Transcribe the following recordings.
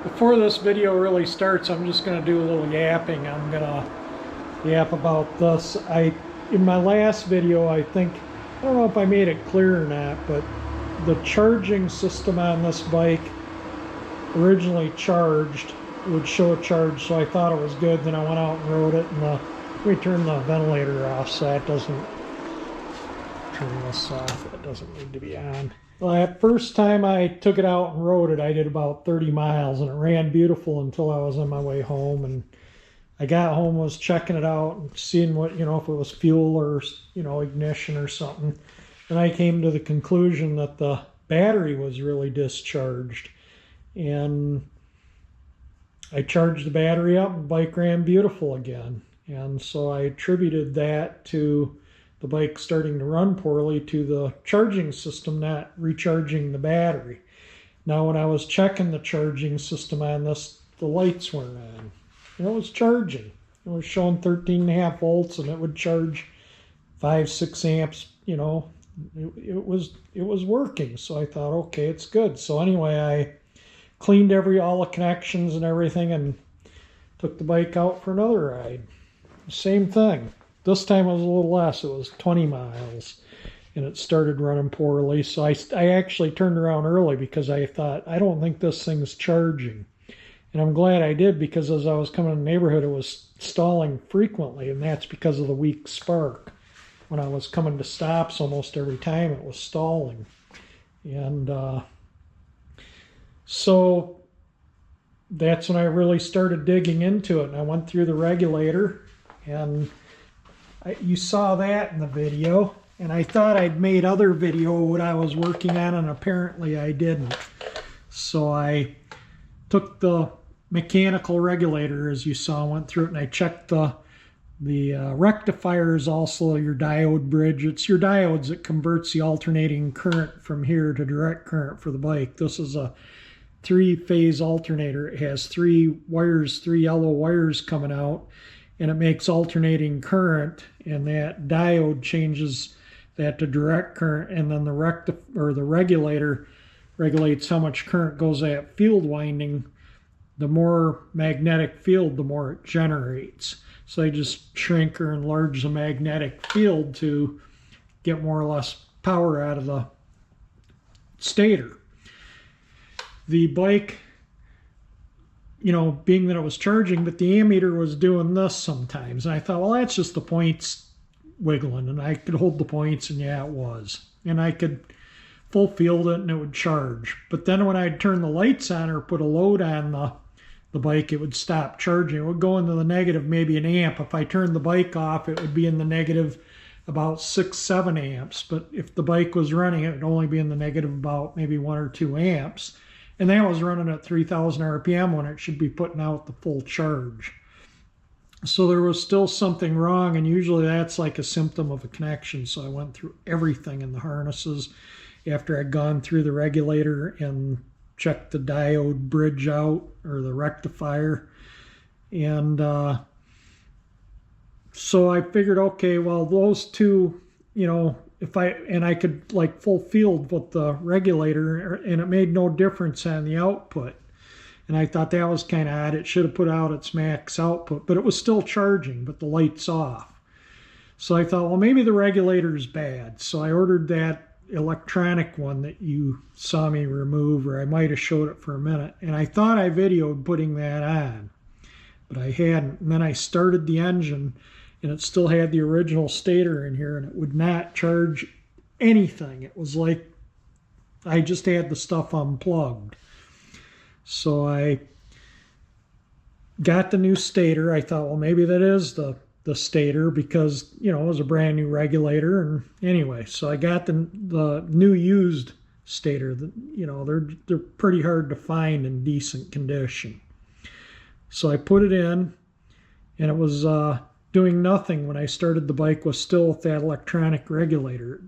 Before this video really starts, I'm just going to do a little yapping. I'm going to yap about this. In my last video, I don't know if I made it clear or not, but the charging system on this bike originally charged, it would show a charge, so I thought it was good. Then I went out and rode it, and let me turn the ventilator off so that doesn't turn this off. It doesn't need to be on. Well, that first time I took it out and rode it, I did about 30 miles, and it ran beautiful until I was on my way home. And I got home, was checking it out and seeing what, if it was fuel or, ignition or something. And I came to the conclusion that the battery was really discharged. And I charged the battery up, and the bike ran beautiful again. And so I attributed that to the bike starting to run poorly, to the charging system not recharging the battery. Now, when I was checking the charging system on this, the lights weren't on. And it was charging. It was showing 13.5 volts, and it would charge 5-6 amps. It was working. So I thought, okay, it's good. So anyway, I cleaned all the connections and everything, and took the bike out for another ride. Same thing. This time it was a little less. It was 20 miles, and it started running poorly. So I actually turned around early because I thought, I don't think this thing's charging. And I'm glad I did, because as I was coming in the neighborhood, it was stalling frequently, and that's because of the weak spark. When I was coming to stops, almost every time it was stalling. And so that's when I really started digging into it, and I went through the regulator, and you saw that in the video, and I thought I'd made other video what I was working on, and apparently I didn't. So I took the mechanical regulator, as you saw, went through it, and I checked the rectifier is also your diode bridge. It's your diodes that converts the alternating current from here to direct current for the bike. This is a 3-phase alternator. It has 3 yellow wires coming out, and it makes alternating current, and that diode changes that to direct current, and then the regulator regulates how much current goes that field winding. The more magnetic field, the more it generates. So they just shrink or enlarge the magnetic field to get more or less power out of the stator. The bike, being that it was charging, but the ammeter was doing this sometimes. And I thought, well, that's just the points wiggling, and I could hold the points, and yeah, it was. And I could full field it, and it would charge. But then when I'd turn the lights on or put a load on the bike, it would stop charging. It would go into the negative maybe an amp. If I turned the bike off, it would be in the negative about 6-7 amps. But if the bike was running, it would only be in the negative about maybe 1 or 2 amps. And that was running at 3,000 RPM when it should be putting out the full charge. So there was still something wrong, and usually that's like a symptom of a connection. So I went through everything in the harnesses after I'd gone through the regulator and checked the diode bridge out, or the rectifier. And so I figured, okay, well, those two, I could like full field with the regulator, and it made no difference on the output. And I thought that was kind of odd. It should have put out its max output, but it was still charging, but the light's off. So I thought, well, maybe the regulator's bad. So I ordered that electronic one that you saw me remove, or I might have showed it for a minute. And I thought I videoed putting that on, but I hadn't. And then I started the engine, and it still had the original stator in here, and it would not charge anything. It was like I just had the stuff unplugged. So I got the new stator. I thought, well, maybe that is the stator, because it was a brand new regulator. And anyway, so I got the new used stator. They're pretty hard to find in decent condition. So I put it in, and it was doing nothing. When I started the bike, was still with that electronic regulator.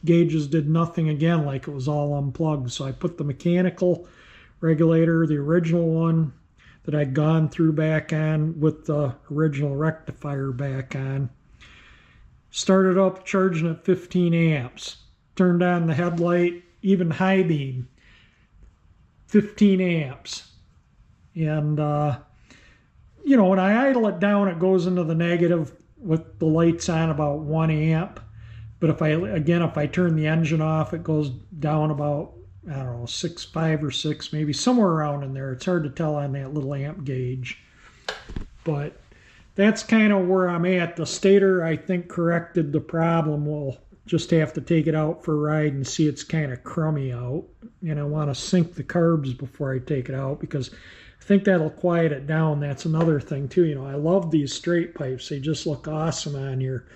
Gauges did nothing again, like it was all unplugged. So I put the mechanical regulator, the original one that I'd gone through, back on, with the original rectifier back on. Started up charging at 15 amps. Turned on the headlight, even high beam, 15 amps. And you know, when I idle it down, it goes into the negative with the lights on about 1 amp. But if I turn the engine off, it goes down about, I don't know, 5 or 6, maybe somewhere around in there. It's hard to tell on that little amp gauge. But that's kind of where I'm at. The stator, I think, corrected the problem. We'll just have to take it out for a ride and see it's kind of crummy out. And I want to sync the carbs before I take it out, because I think that'll quiet it down. That's another thing too. You know, I love these straight pipes. They just look awesome on here.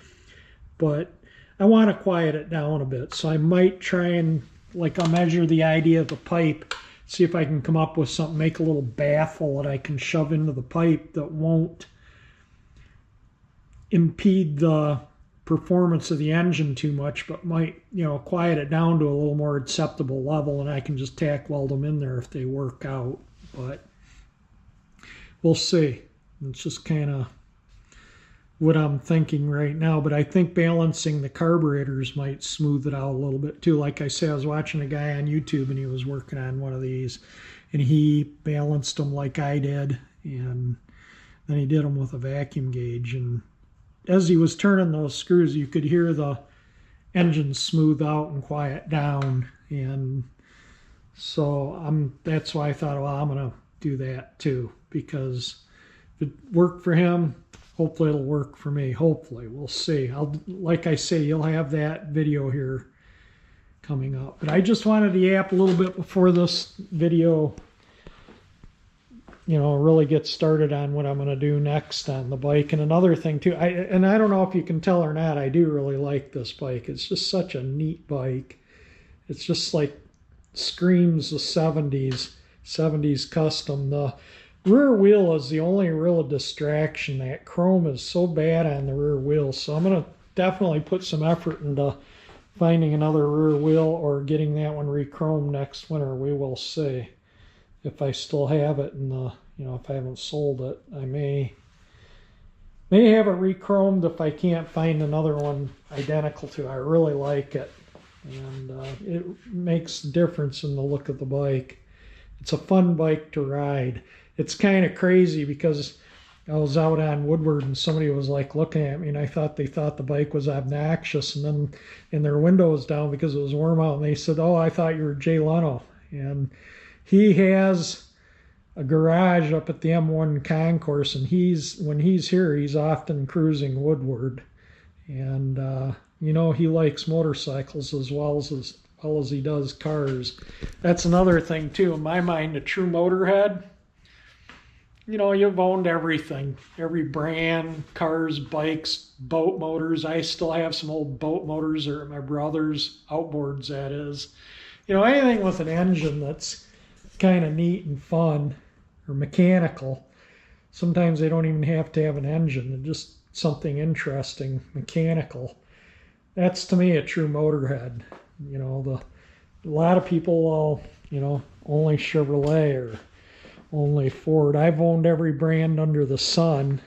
But I want to quiet it down a bit. So I might try and, like, I'll measure the idea of the pipe, see if I can come up with something, make a little baffle that I can shove into the pipe that won't impede the performance of the engine too much, but might, you know, quiet it down to a little more acceptable level, and I can just tack weld them in there if they work out. But we'll see. It's just kind of what I'm thinking right now. But I think balancing the carburetors might smooth it out a little bit too. Like I say, I was watching a guy on YouTube and he was working on one of these, and he balanced them like I did, and then he did them with a vacuum gauge. And as he was turning those screws, you could hear the engine smooth out and quiet down. And so that's why I thought, well, I'm going to do that too, because if it worked for him, hopefully it'll work for me. Hopefully, we'll see. Like I say, you'll have that video here coming up. But I just wanted to yap a little bit before this video, you know, really get started on what I'm going to do next on the bike. And another thing too, I don't know if you can tell or not, I do really like this bike. It's just such a neat bike. It's just like screams the 70s custom. The rear wheel is the only real distraction. That chrome is so bad on the rear wheel. So I'm going to definitely put some effort into finding another rear wheel or getting that one re-chromed next winter. We will see. If I still have it, and you know, if I haven't sold it, I may have it re-chromed if I can't find another one identical to it. I really like it, and it makes a difference in the look of the bike. It's a fun bike to ride. It's kind of crazy because I was out on Woodward and somebody was like looking at me, and I thought they thought the bike was obnoxious, and then in their window was down because it was warm out, and they said, "Oh, I thought you were Jay Leno." And he has a garage up at the M1 concourse, and when he's here, he's often cruising Woodward. And you know, he likes motorcycles as well as he does cars. That's another thing too. In my mind, a true motorhead, you know, you've owned everything, every brand, cars, bikes, boat motors. I still have some old boat motors, or my brother's outboards, that is. You know, anything with an engine that's kind of neat and fun, or mechanical. Sometimes they don't even have to have an engine, they're just something interesting, mechanical. That's to me a true motorhead. You know, a lot of people will, you know, only Chevrolet or only Ford. I've owned every brand under the sun,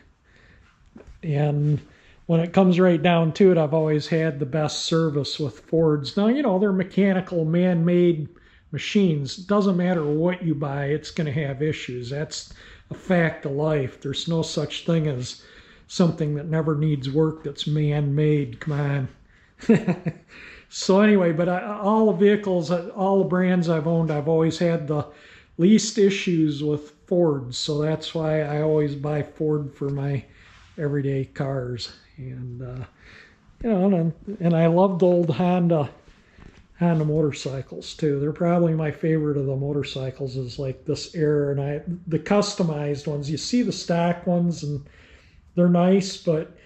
and when it comes right down to it, I've always had the best service with Fords. Now, you know, they're mechanical, man-made machines. Doesn't matter what you buy, it's going to have issues. That's a fact of life. There's no such thing as something that never needs work that's man-made. Come on. So anyway, but all the vehicles, all the brands I've owned, I've always had the least issues with Ford. So that's why I always buy Ford for my everyday cars. And you know, and I love the old Honda motorcycles too. They're probably my favorite of the motorcycles, is like this era. And the customized ones, you see the stock ones and they're nice, but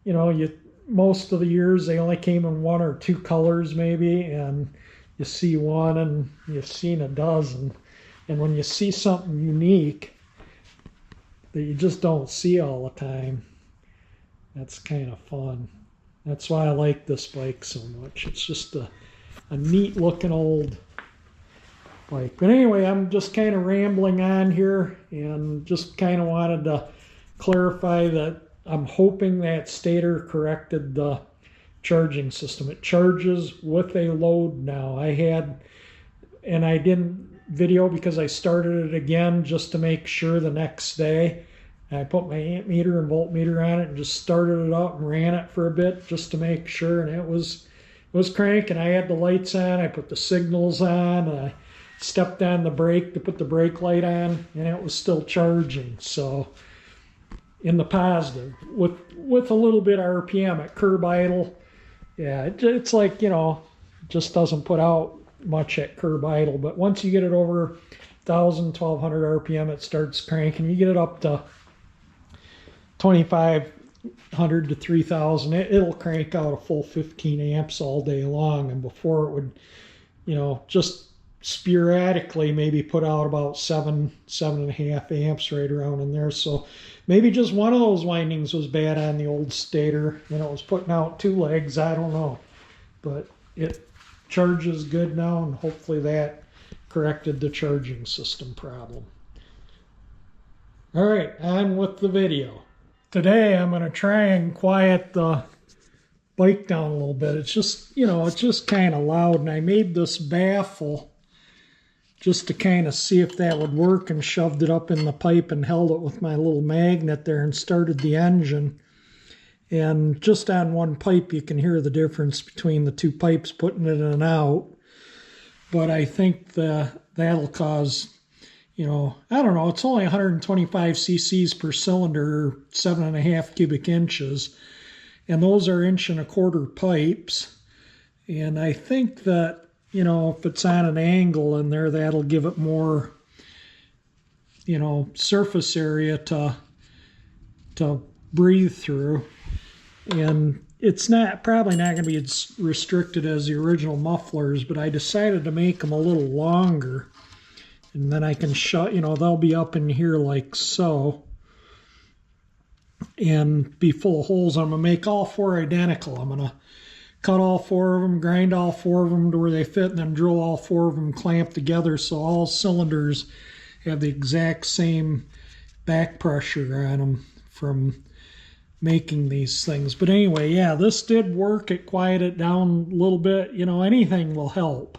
you know, most of the years they only came in 1 or 2 colors maybe, and you see one and you've seen a dozen. And when you see something unique that you just don't see all the time, that's kind of fun. That's why I like this bike so much. It's just a neat looking old bike. But anyway, I'm just kind of rambling on here, and just kind of wanted to clarify that I'm hoping that stator corrected the charging system. It charges with a load now. I didn't video because I started it again just to make sure the next day. And I put my amp meter and voltmeter on it and just started it up and ran it for a bit just to make sure, and it was cranking. I had the lights on, I put the signals on, and I stepped on the brake to put the brake light on, and it was still charging. So in the positive with a little bit of RPM at curb idle. Yeah, it's like, you know, just doesn't put out much at curb idle, but once you get it over 1,000, 1,200 RPM, it starts cranking. You get it up to 2,500 to 3,000, it'll crank out a full 15 amps all day long. And before it would, you know, just sporadically maybe put out about 7.5 amps right around in there. So maybe just one of those windings was bad on the old stator, and it was putting out 2 legs. I don't know, but it charges good now, and hopefully that corrected the charging system problem. All right, on with the video. Today I'm going to try and quiet the bike down a little bit. It's just, you know, it's just kind of loud, and I made this baffle just to kind of see if that would work, and shoved it up in the pipe and held it with my little magnet there and started the engine. And just on one pipe you can hear the difference between the 2 pipes putting it in and out. But I think that'll cause, you know, I don't know, it's only 125 cc's per cylinder, 7.5 cubic inches. And those are 1.25 inch pipes. And I think that, you know, if it's on an angle in there, that'll give it more, you know, surface area to breathe through. And it's probably not going to be as restricted as the original mufflers, but I decided to make them a little longer. And then I can shut, you know, they'll be up in here like so, and be full of holes. I'm going to make all 4 identical. I'm going to cut all 4 of them, grind all 4 of them to where they fit, and then drill all 4 of them clamped together so all cylinders have the exact same back pressure on them from making these things. But anyway, yeah, this did work. It quieted it down a little bit. You know, anything will help.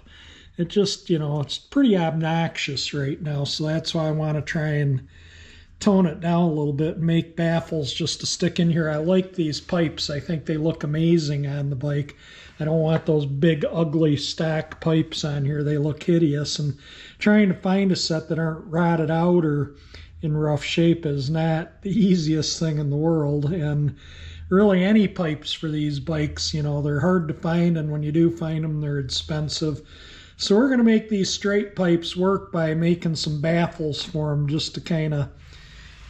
It just, you know, it's pretty obnoxious right now, so that's why I want to try and tone it down a little bit and make baffles just to stick in here. I like these pipes. I think they look amazing on the bike. I don't want those big ugly stack pipes on here. They look hideous, and trying to find a set that aren't rotted out or in rough shape is not the easiest thing in the world. And really any pipes for these bikes, you know, they're hard to find, and when you do find them, they're expensive. So we're going to make these straight pipes work by making some baffles for them just to kind of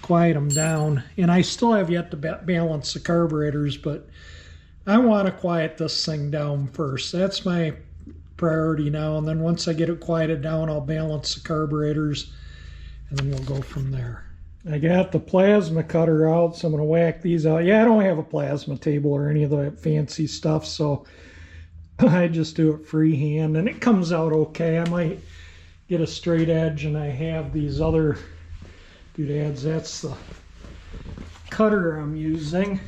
quiet them down. And I still have yet to balance the carburetors, but I want to quiet this thing down first. That's my priority now, and then once I get it quieted down, I'll balance the carburetors, and then we'll go from there. I got the plasma cutter out, so I'm going to whack these out. Yeah, I don't have a plasma table or any of that fancy stuff, so I just do it freehand, and it comes out okay. I might get a straight edge, and I have these other doodads. That's the cutter I'm using,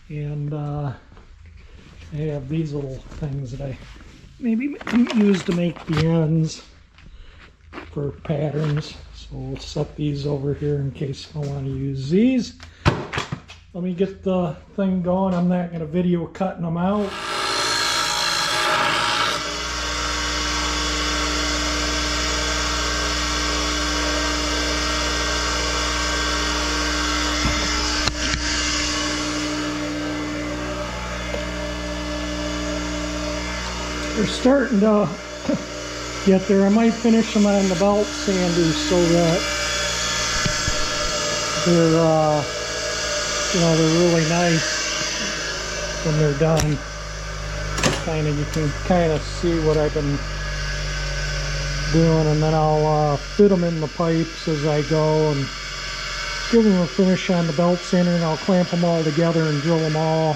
and I have these little things that I maybe use to make the ends for patterns. So we'll set these over here in case I want to use these. Let me get the thing going. I'm not going to video cutting them out. They're starting to get there. I might finish them on the belt sanders so that they're you know, they're really nice when they're done. You can kind of see what I've been doing, and then I'll fit them in the pipes as I go and give them a finish on the belt sander, and I'll clamp them all together and drill them all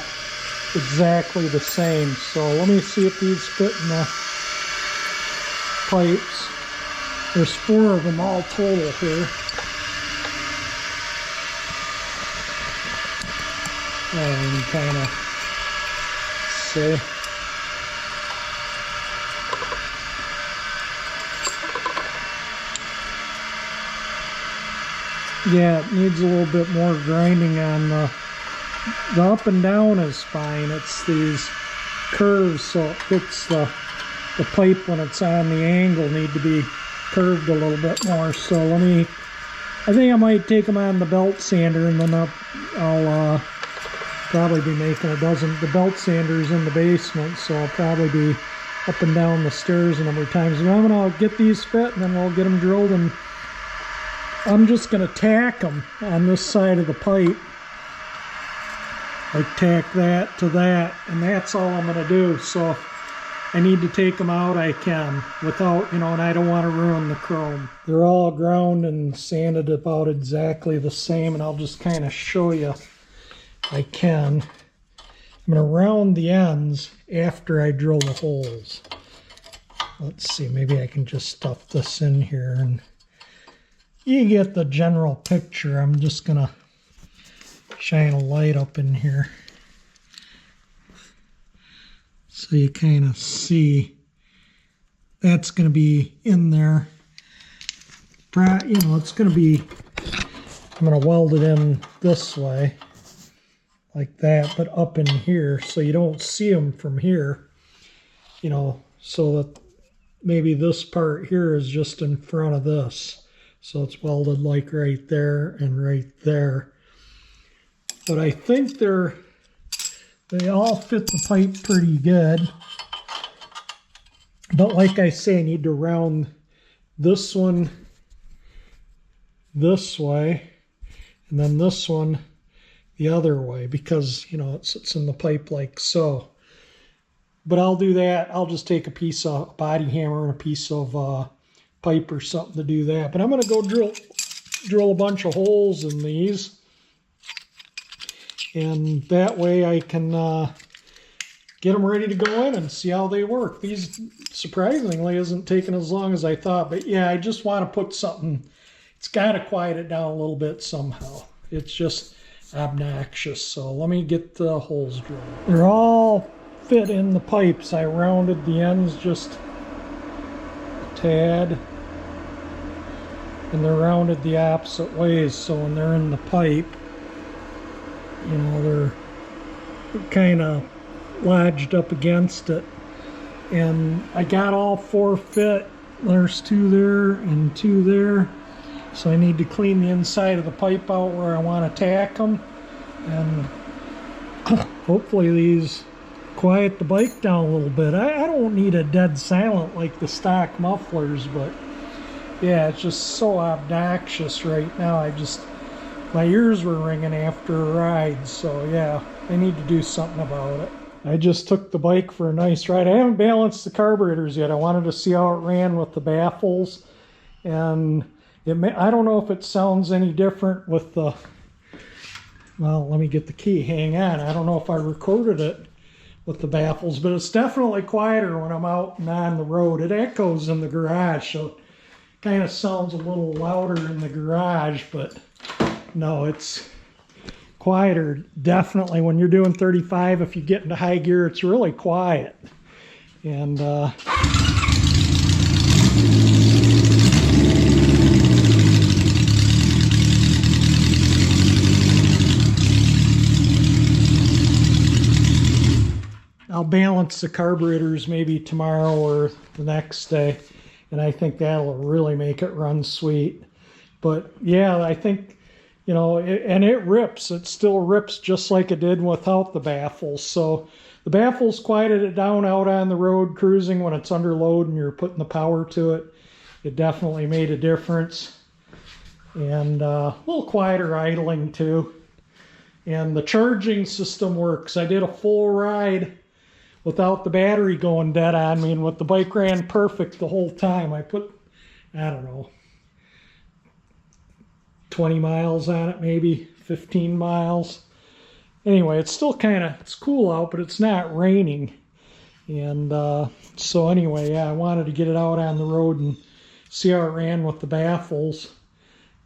exactly the same. So let me see if these fit in the pipes. There's 4 of them all total here. And you can kind of see. Yeah, it needs a little bit more grinding on the up and down is fine. It's these curves, so it fits the pipe when it's on the angle, need to be curved a little bit more. So I think I might take them on the belt sander, and then I'll probably be making a dozen. The belt sander's in the basement, so I'll probably be up and down the stairs a number of times. And I'm gonna get these fit, and then we'll get them drilled, and I'm just gonna tack them on this side of the pipe. Like tack that to that, and that's all I'm gonna do. So if I need to take them out, I can, without, and I don't want to ruin the chrome. They're all ground and sanded about exactly the same, and I'll just kind of show you if I can. I'm gonna round the ends after I drill the holes. Let's see, maybe I can just stuff this in here, and you get the general picture. I'm just gonna shine a light up in here so you kind of see that's going to be in there. It's going to be, I'm going to weld it in this way like that, but up in here so you don't see them from here, so that maybe this part here is just in front of this, so it's welded like right there and right there. But I think they all fit the pipe pretty good. But like I say, I need to round this one this way, and then this one the other way, because it sits in the pipe like so. But I'll do that. I'll just take a piece of body hammer and a piece of pipe or something to do that. But I'm going to go drill a bunch of holes in these. And that way I can get them ready to go in and see how they work. These, surprisingly, isn't taking as long as I thought. But yeah, I just want to put something, it's got to quiet it down a little bit somehow. It's just obnoxious. So let me get the holes drilled. They're all fit in the pipes. I rounded the ends just a tad. And they're rounded the opposite ways, so when they're in the pipe, they're kind of lodged up against it. And I got all four fit. There's two there and two there. So I need to clean the inside of the pipe out where I want to tack them. And hopefully these quiet the bike down a little bit. I don't need a dead silent like the stock mufflers, but yeah, it's just so obnoxious right now. My ears were ringing after a ride, so yeah, I need to do something about it. I just took the bike for a nice ride. I haven't balanced the carburetors yet. I wanted to see how it ran with the baffles, and I don't know if it sounds any different with the, well, let me get the key, hang on. I don't know if I recorded it with the baffles, but it's definitely quieter when I'm out and on the road. It echoes in the garage, so it kind of sounds a little louder in the garage, but no, it's quieter. Definitely when you're doing 35, if you get into high gear, it's really quiet. And I'll balance the carburetors maybe tomorrow or the next day, and I think that'll really make it run sweet. But yeah, I think, and it rips. It still rips just like it did without the baffles. So the baffles quieted it down out on the road cruising when it's under load and you're putting the power to it. It definitely made a difference. And a little quieter idling too. And the charging system works. I did a full ride without the battery going dead on me, and with the bike ran perfect the whole time. I put, I don't know, 20 miles on it, maybe 15 miles. Anyway, it's still it's cool out, but it's not raining. And so anyway, yeah, I wanted to get it out on the road and see how it ran with the baffles.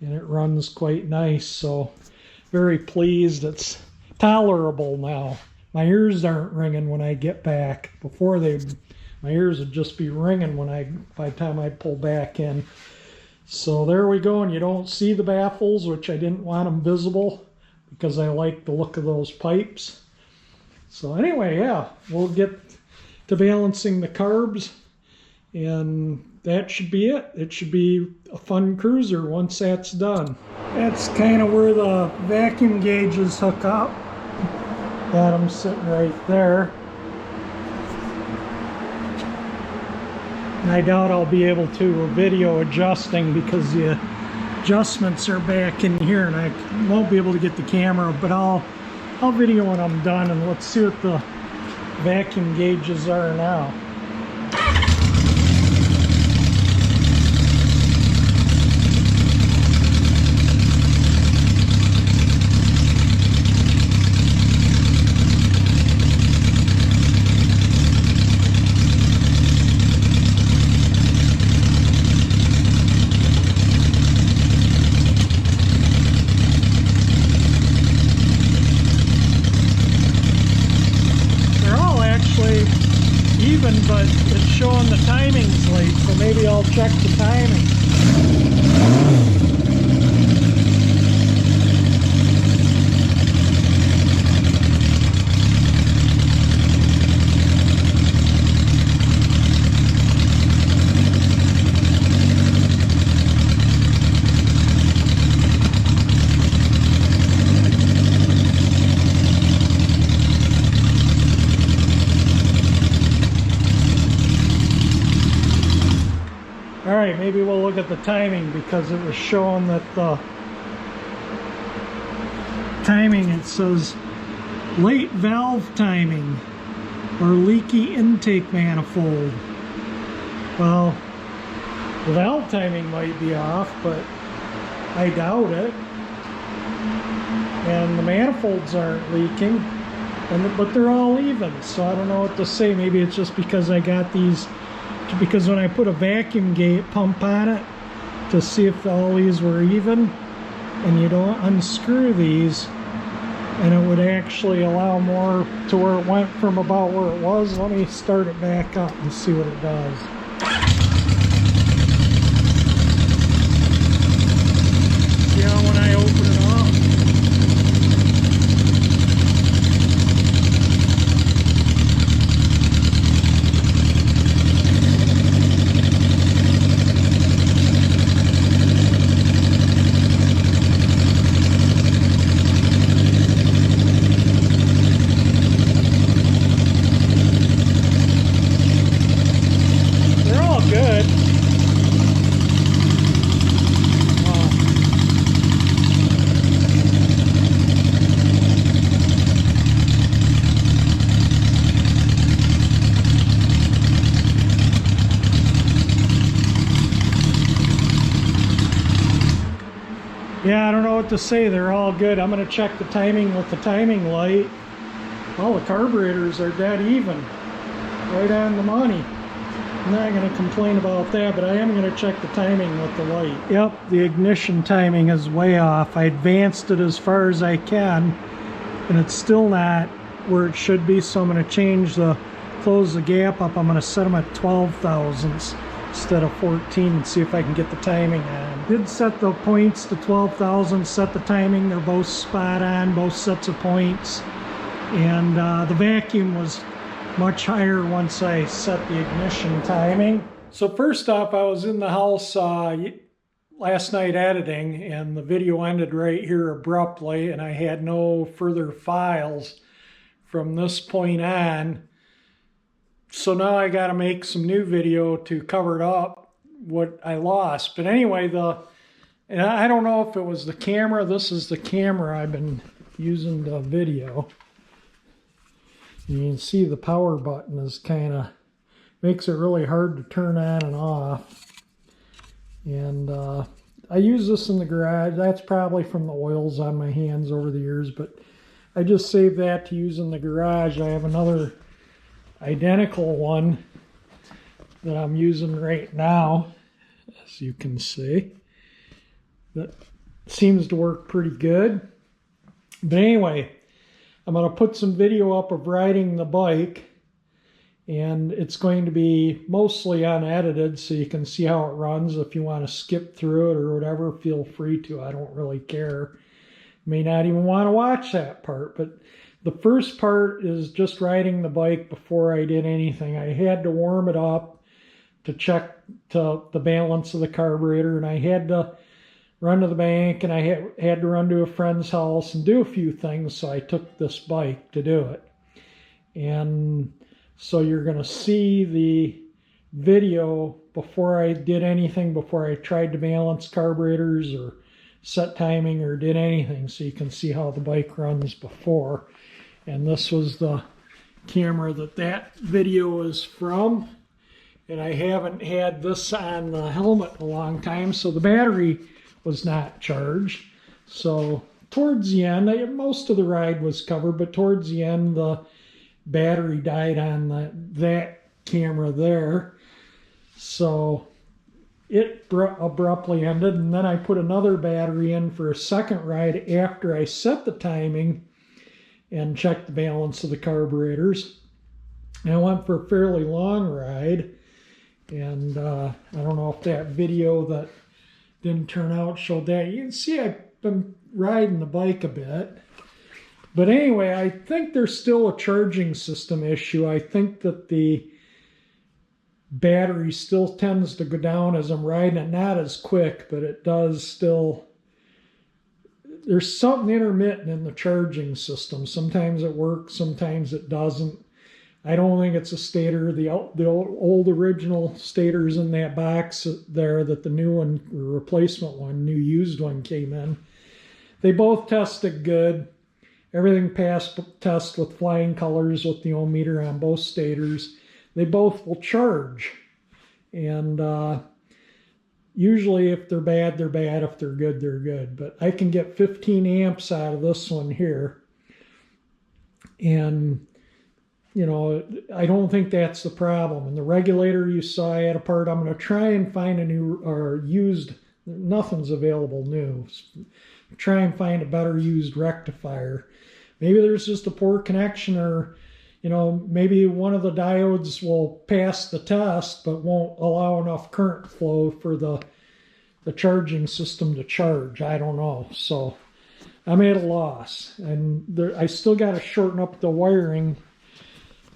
And it runs quite nice, so very pleased. It's tolerable now. My ears aren't ringing when I get back. Before my ears would just be ringing by the time I pull back in. So there we go, and you don't see the baffles, which I didn't want them visible because I like the look of those pipes. So anyway, yeah, we'll get to balancing the carbs, and that should be it. It should be a fun cruiser once that's done. That's kind of where the vacuum gauges hook up. Got them sitting right there. And I doubt I'll be able to video adjusting because the adjustments are back in here and I won't be able to get the camera, but I'll video when I'm done, and let's see what the vacuum gauges are now. Even, but it's showing the timing's late, so maybe I'll check the timing. Alright, maybe we'll look at the timing because it was showing that the timing, it says late valve timing or leaky intake manifold. Well, the valve timing might be off, but I doubt it. And the manifolds aren't leaking, but they're all even, so I don't know what to say. Maybe it's just because I got these, because when I put a vacuum gate pump on it to see if all these were even, and you don't unscrew these, and it would actually allow more to where it went from about where it was. Let me start it back up and see what it does. See how when I open it up, good. Yeah, I don't know what to say. They're all good. I'm going to check the timing with the timing light. All the carburetors are dead even. Right on the money. I'm not going to complain about that, but I am going to check the timing with the light. Yep, the ignition timing is way off. I advanced it as far as I can, and it's still not where it should be, so I'm going to close the gap up. I'm going to set them at 12 thousandths instead of 14 and see if I can get the timing on. Did set the points to 12 thousandths, set the timing. They're both spot on, both sets of points. And the vacuum was much higher once I set the ignition timing. So first off, I was in the house last night editing, and the video ended right here abruptly, and I had no further files from this point on. So now I got to make some new video to cover it up, what I lost. But anyway, and I don't know if it was the camera. This is the camera I've been using to video. You can see the power button is makes it really hard to turn on and off. And I use this in the garage. That's probably from the oils on my hands over the years, but I just saved that to use in the garage. I have another identical one that I'm using right now, as you can see. That seems to work pretty good. But anyway, I'm going to put some video up of riding the bike, and it's going to be mostly unedited, so you can see how it runs. If you want to skip through it or whatever, feel free to. I don't really care. May not even want to watch that part, but the first part is just riding the bike before I did anything. I had to warm it up to check the balance of the carburetor, and I had to run to the bank, and I had to run to a friend's house and do a few things, so I took this bike to do it. And so you're going to see the video before I did anything, before I tried to balance carburetors or set timing or did anything, so you can see how the bike runs before. And this was the camera that video is from. And I haven't had this on the helmet in a long time, so the battery was not charged. So towards the end, most of the ride was covered, but towards the end, the battery died on that camera there. So it abruptly ended, and then I put another battery in for a second ride after I set the timing and checked the balance of the carburetors. And I went for a fairly long ride, and I don't know if that video that didn't turn out showed that. You can see I've been riding the bike a bit. But anyway, I think there's still a charging system issue. I think that the battery still tends to go down as I'm riding it, not as quick, but it does still. There's something intermittent in the charging system. Sometimes it works, sometimes it doesn't. I don't think it's a stator. The old original stators in that box there that the new one, replacement one, new used one came in, they both tested good. Everything passed test with flying colors with the ohm meter on both stators. They both will charge. And usually if they're bad, they're bad. If they're good, they're good. But I can get 15 amps out of this one here. And, you know, I don't think that's the problem. And the regulator you saw I had a part, I'm going to try and find a new or used, nothing's available new. Try and find a better used rectifier. Maybe there's just a poor connection, or, you know, maybe one of the diodes will pass the test but won't allow enough current flow for the charging system to charge. I don't know. So I'm at a loss. And I still got to shorten up the wiring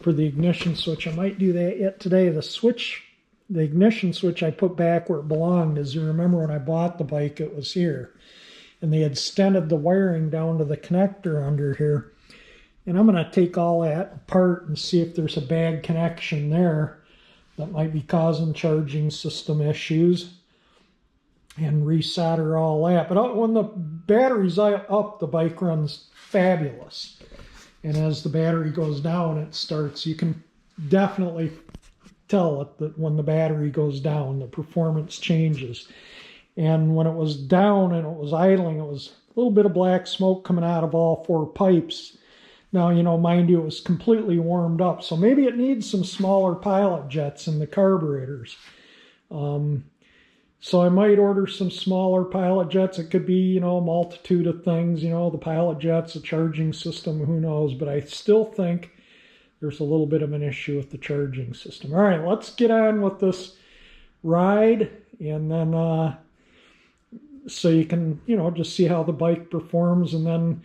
for the ignition switch. I might do that yet today. The ignition switch I put back where it belonged. As you remember, when I bought the bike, it was here. And they had stented the wiring down to the connector under here. And I'm going to take all that apart and see if there's a bad connection there that might be causing charging system issues, and resolder all that. But when the battery's up, the bike runs fabulous. And as the battery goes down, it starts, you can definitely tell it that when the battery goes down, the performance changes. And when it was down and it was idling, it was a little bit of black smoke coming out of all four pipes. Now, you know, mind you, it was completely warmed up. So maybe it needs some smaller pilot jets in the carburetors. So I might order some smaller pilot jets. It could be, you know, a multitude of things, you know, the pilot jets, the charging system, who knows. But I still think there's a little bit of an issue with the charging system. All right, let's get on with this ride, and then so you can, you know, just see how the bike performs. And then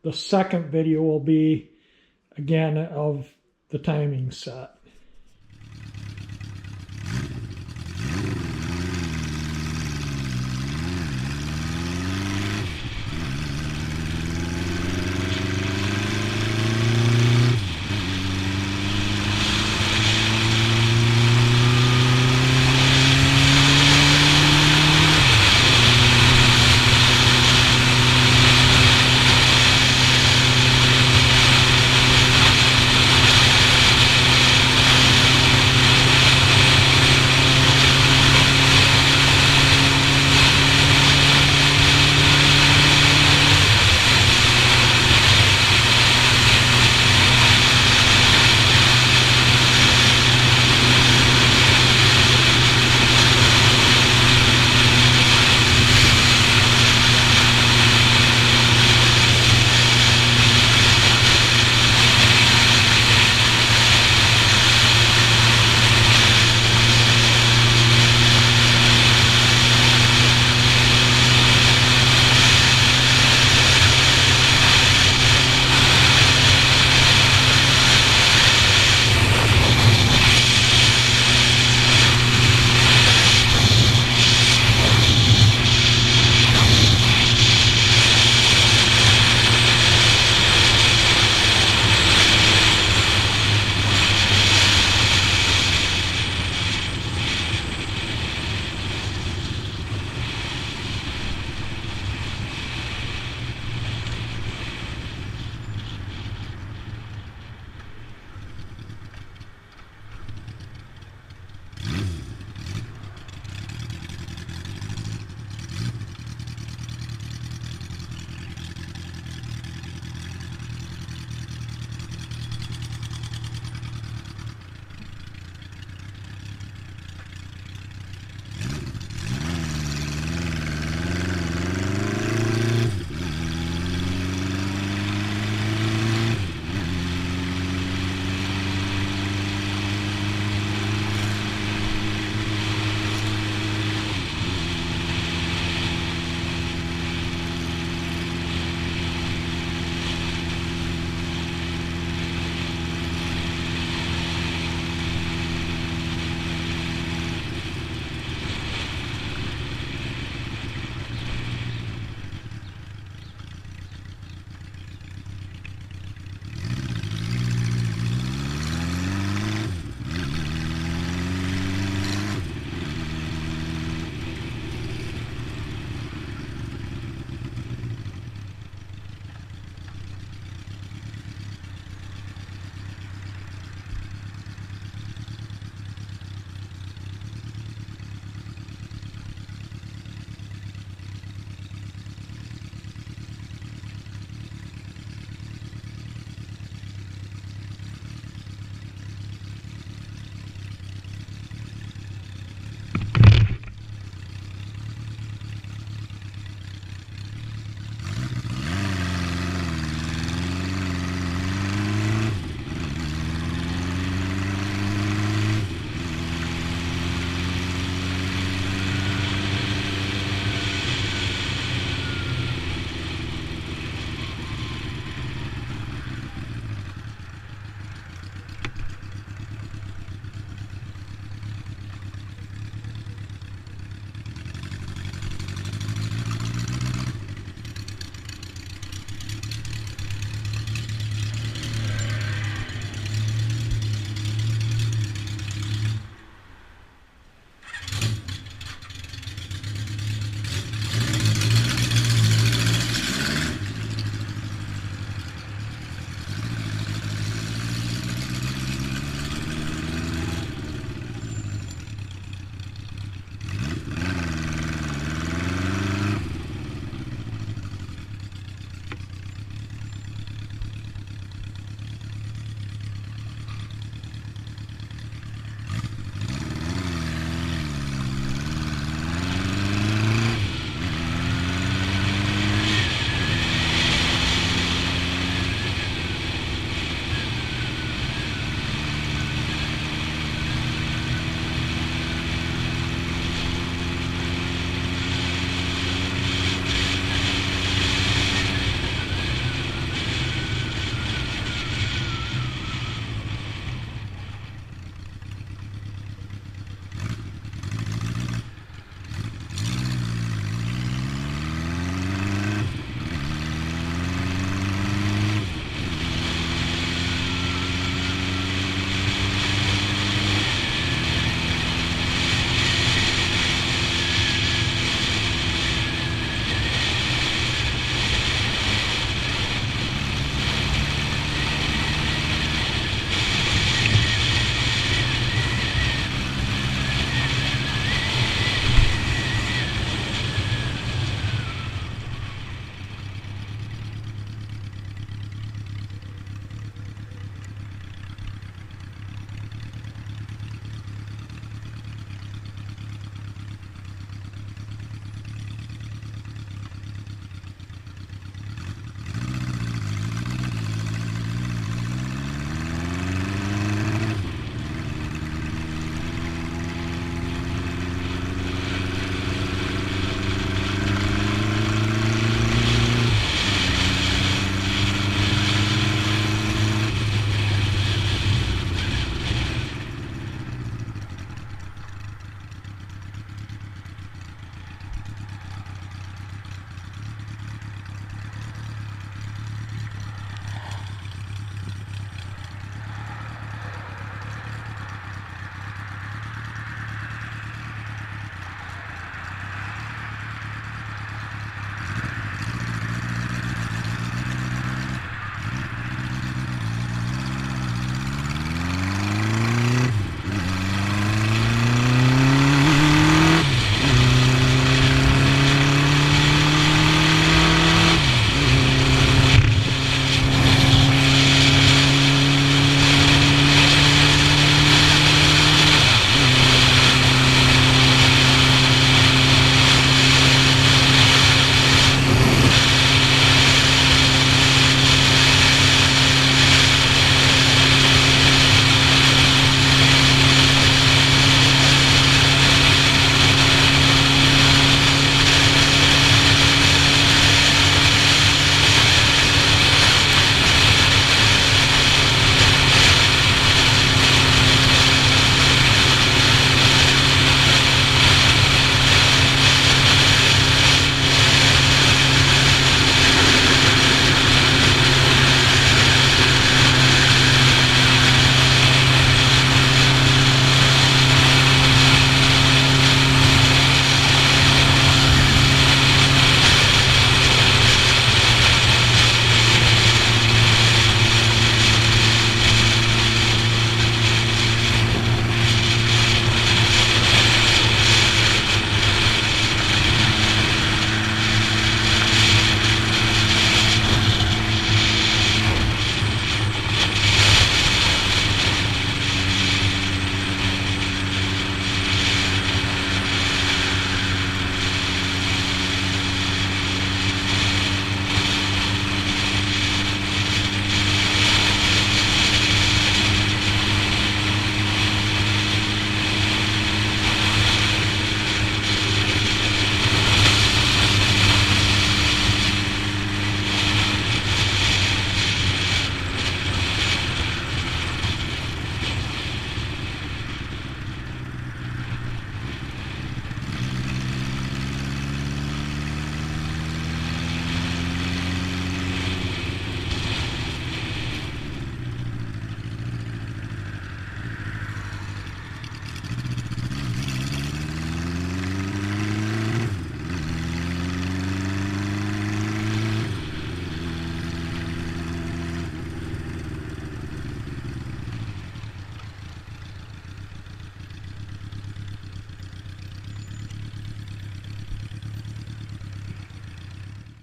the second video will be, again, of the timing set.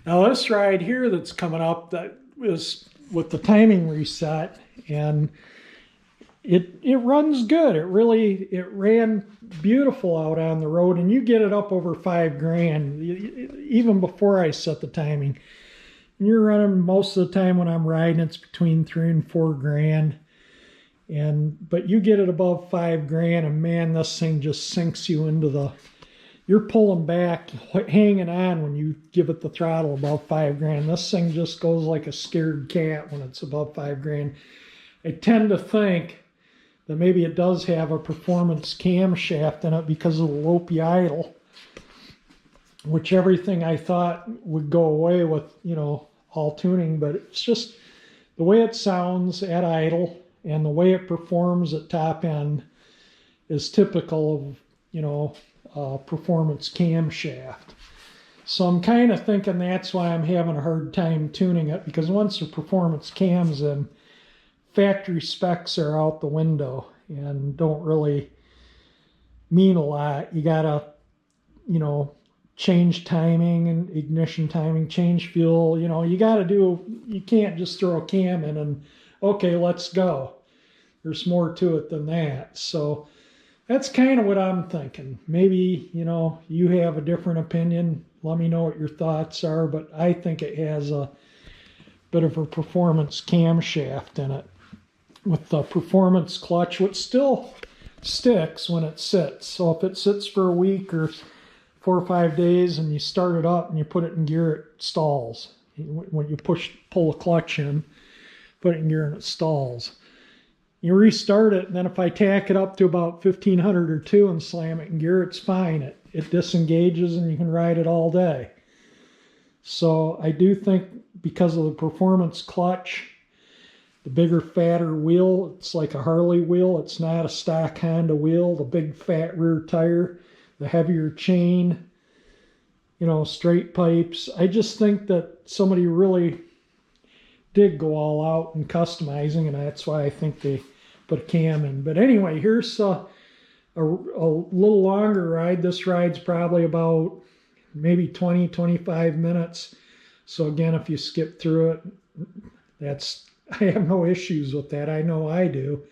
Now this ride here that's coming up, that is with the timing reset, and it runs good. It ran beautiful out on the road, and you get it up over $5,000 even before I set the timing. And you're running most of the time when I'm riding, it's between $3,000 and $4,000. But you get it above $5,000, and man, this thing just sinks you into the. You're pulling back, hanging on when you give it the throttle above $5,000. This thing just goes like a scared cat when it's above $5,000. I tend to think that maybe it does have a performance camshaft in it because of the lopey idle, which everything I thought would go away with, all tuning, but it's just the way it sounds at idle and the way it performs at top end is typical of, performance camshaft. So I'm kind of thinking that's why I'm having a hard time tuning it, because once the performance cam's in, factory specs are out the window and don't really mean a lot. You gotta, change timing and ignition timing, change fuel. You can't just throw a cam in and, okay, let's go. There's more to it than that. So that's kind of what I'm thinking. Maybe, you have a different opinion. Let me know what your thoughts are, but I think it has a bit of a performance camshaft in it with the performance clutch, which still sticks when it sits. So if it sits for a week or 4 or 5 days and you start it up and you put it in gear, it stalls. When you pull the clutch in, put it in gear and it stalls. You restart it, and then if I tack it up to about 1500 or 2 and slam it in gear, it's fine. It disengages and you can ride it all day. So I do think because of the performance clutch, the bigger, fatter wheel, it's like a Harley wheel. It's not a stock Honda wheel. The big, fat rear tire, the heavier chain, straight pipes. I just think that somebody really did go all out in customizing, and that's why I think they put a cam in. But anyway, here's a little longer ride. This ride's probably about maybe 20-25 minutes. So again, if you skip through it, I have no issues with that. I know I do.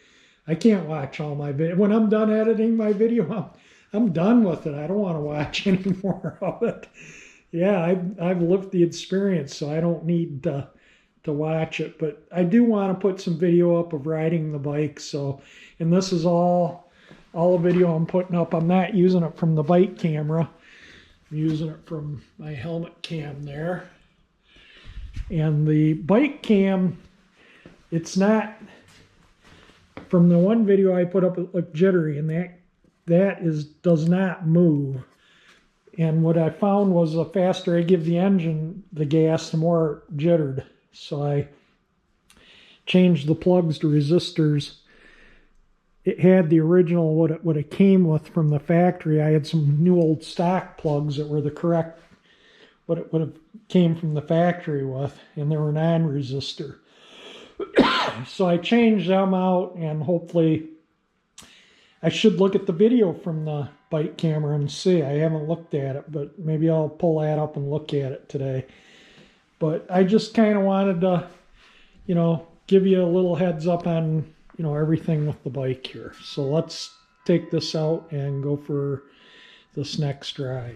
I can't watch all my video. When I'm done editing my video, I'm done with it. I don't want to watch any more of it. Yeah, I've lived the experience, so I don't need to watch it. But I do want to put some video up of riding the bike. And this is all the video I'm putting up. I'm not using it from the bike camera. I'm using it from my helmet cam there. And the bike cam, it's not, from the one video I put up, it looked jittery, and that does not move. And what I found was the faster I give the engine the gas, the more it jittered. So I changed the plugs to resistors. It had the original, what it came with from the factory. I had some new old stock plugs that were the correct, what it would have came from the factory with, and they were non-resistor. So I changed them out, and hopefully I should look at the video from the bike camera and see. I haven't looked at it, but maybe I'll pull that up and look at it today. But I just kind of wanted to, give you a little heads up on, everything with the bike here. So let's take this out and go for this next ride.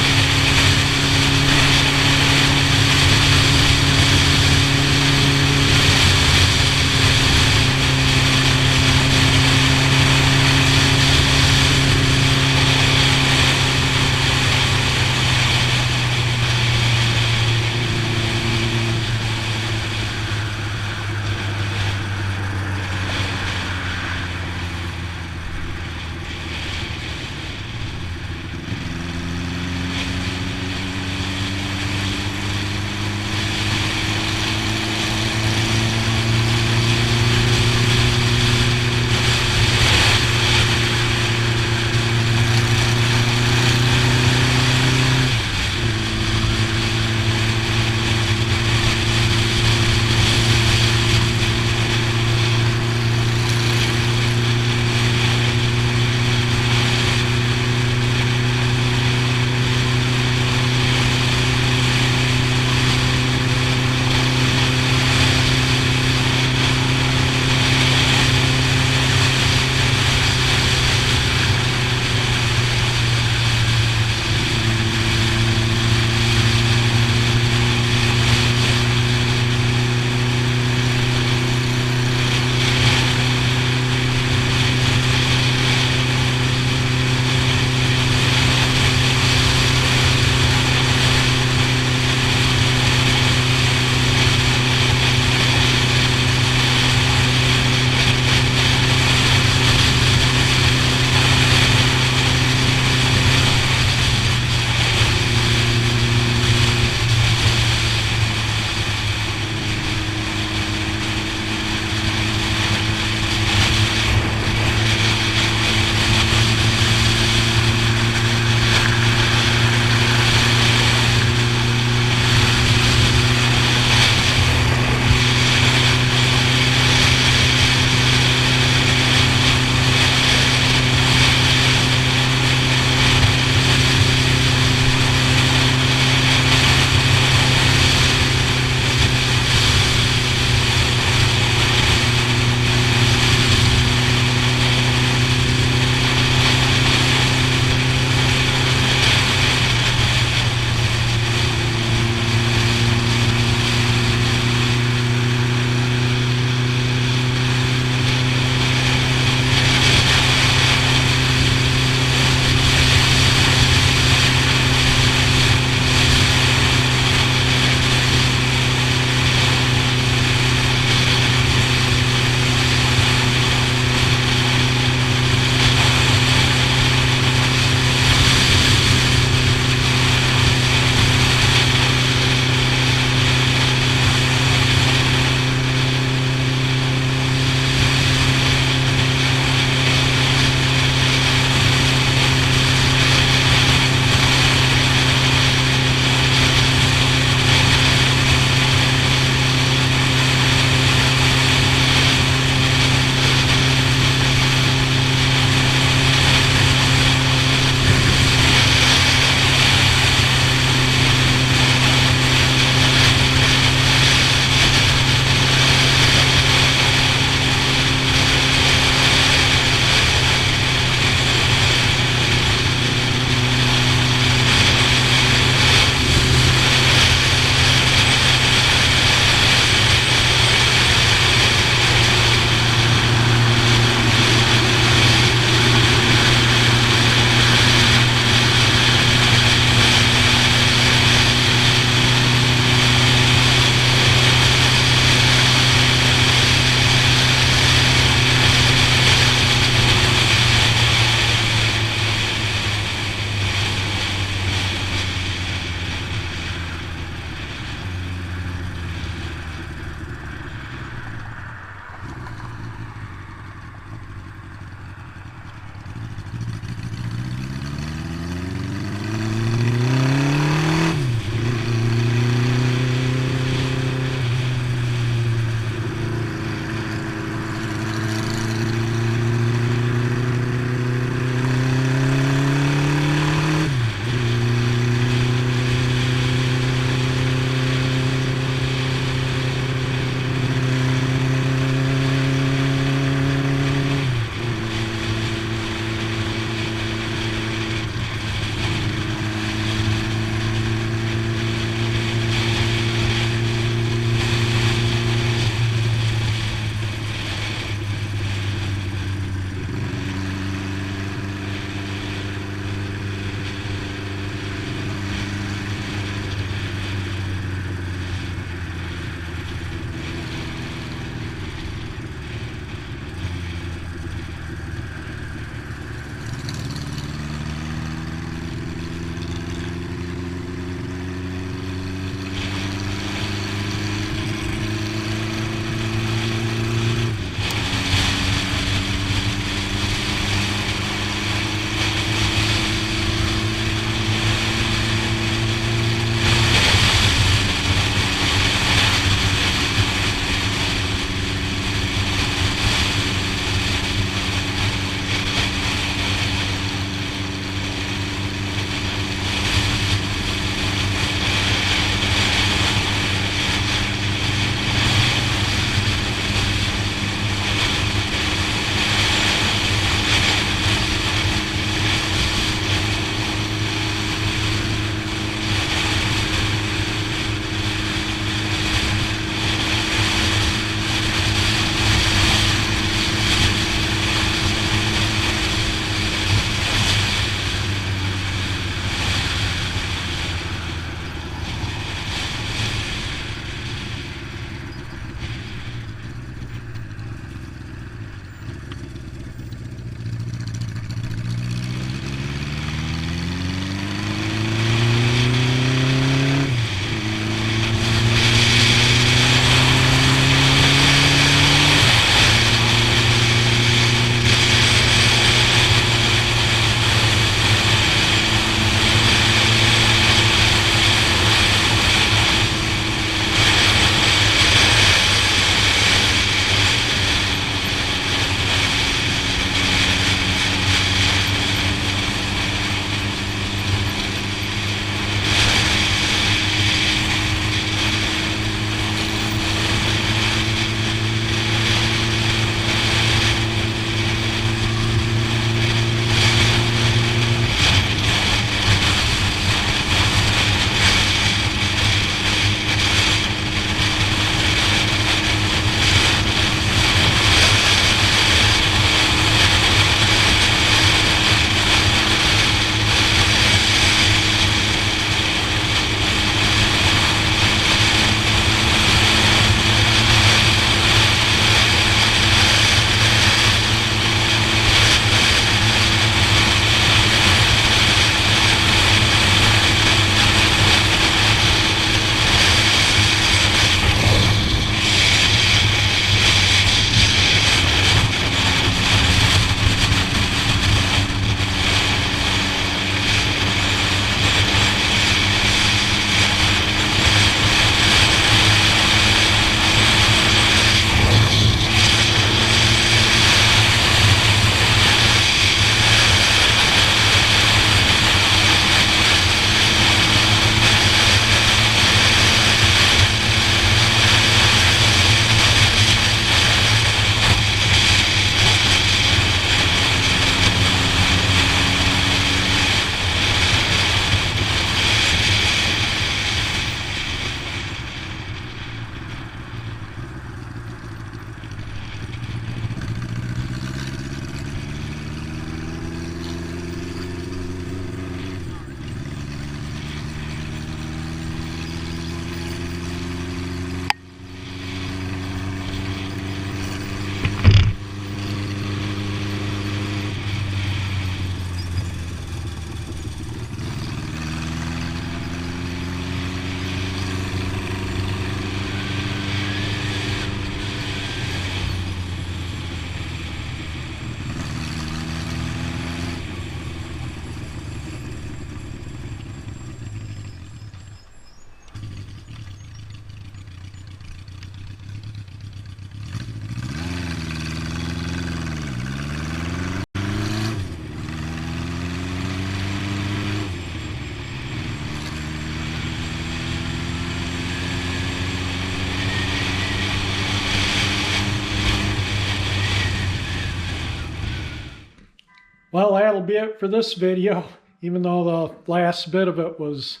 Well, that'll be it for this video, even though the last bit of it was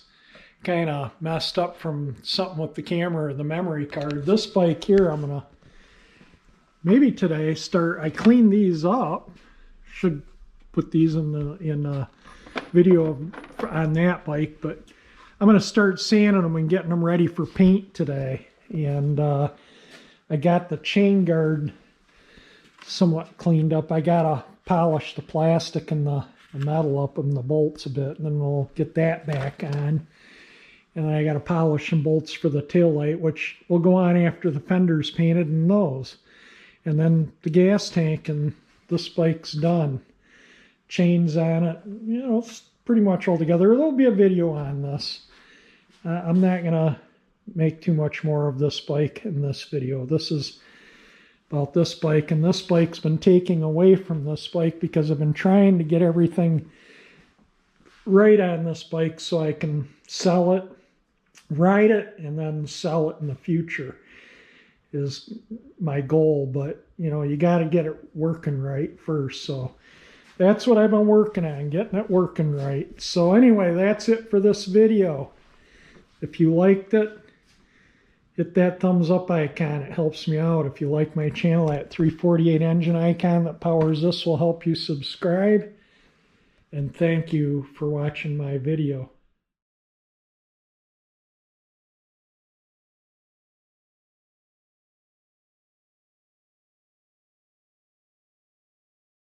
kind of messed up from something with the camera or the memory card. This bike here, I'm gonna maybe today I cleaned these up. Should put these in the video on that bike, but I'm gonna start sanding them and getting them ready for paint today. And I got the chain guard somewhat cleaned up. I gotta polish the plastic and the metal up and the bolts a bit, and then we'll get that back on. And then I gotta polish some bolts for the taillight, which will go on after the fender's painted and those. And then the gas tank, and this bike's done. Chains on it, you know, it's pretty much all together. There'll be a video on this. I'm not gonna make too much more of this bike in this video. This is about this bike, and this bike's been taking away from this bike because I've been trying to get everything right on this bike so I can sell it, ride it, and then sell it in the future is my goal. But you know, you got to get it working right first. So that's what I've been working on, getting it working right. So anyway, that's it for this video. If you liked it, hit that thumbs up icon. It helps me out. If you like my channel, that 348 engine icon that powers this will help you subscribe. And thank you for watching my video.